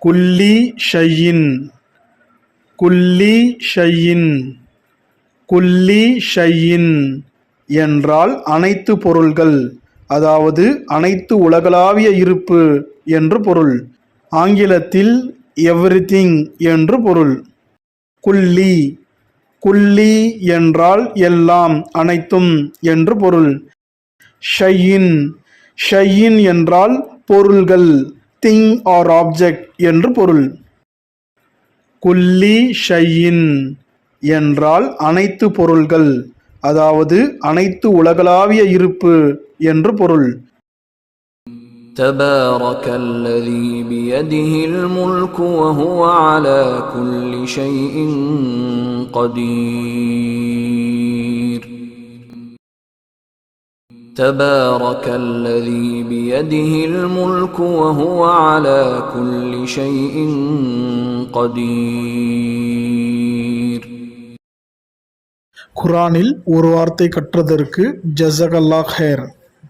குல்லி ஷையின், குல்லி ஷையின், குல்லி ஷையின் என்றால் அனைத்து பொருள்கள், அதாவது அனைத்து உலகளாவிய இருப்பு என்று பொருள். ஆங்கிலத்தில் எவ்ரிதிங் என்று பொருள். குல்லி, குல்லி என்றால் எல்லாம், அனைத்தும் என்று பொருள். ஷையின், ஷையின் என்றால் பொருள்கள், திங் ஆர் ஆப்ஜெக்ட் என்று பொருள். குல்லி ஷையின் என்றால் அனைத்து பொருள்கள், அதாவது அனைத்து உலகளாவிய இருப்பு என்று பொருள். تبارك الذي بيده الملك وهو على كل شيء قدير. تبارك الذي بيده الملك وهو على كل شيء قدير. குர்ஆனில் ஒரு வார்த்தை கற்றதற்கு ஜஸகல்லாஹ் ஹைர்.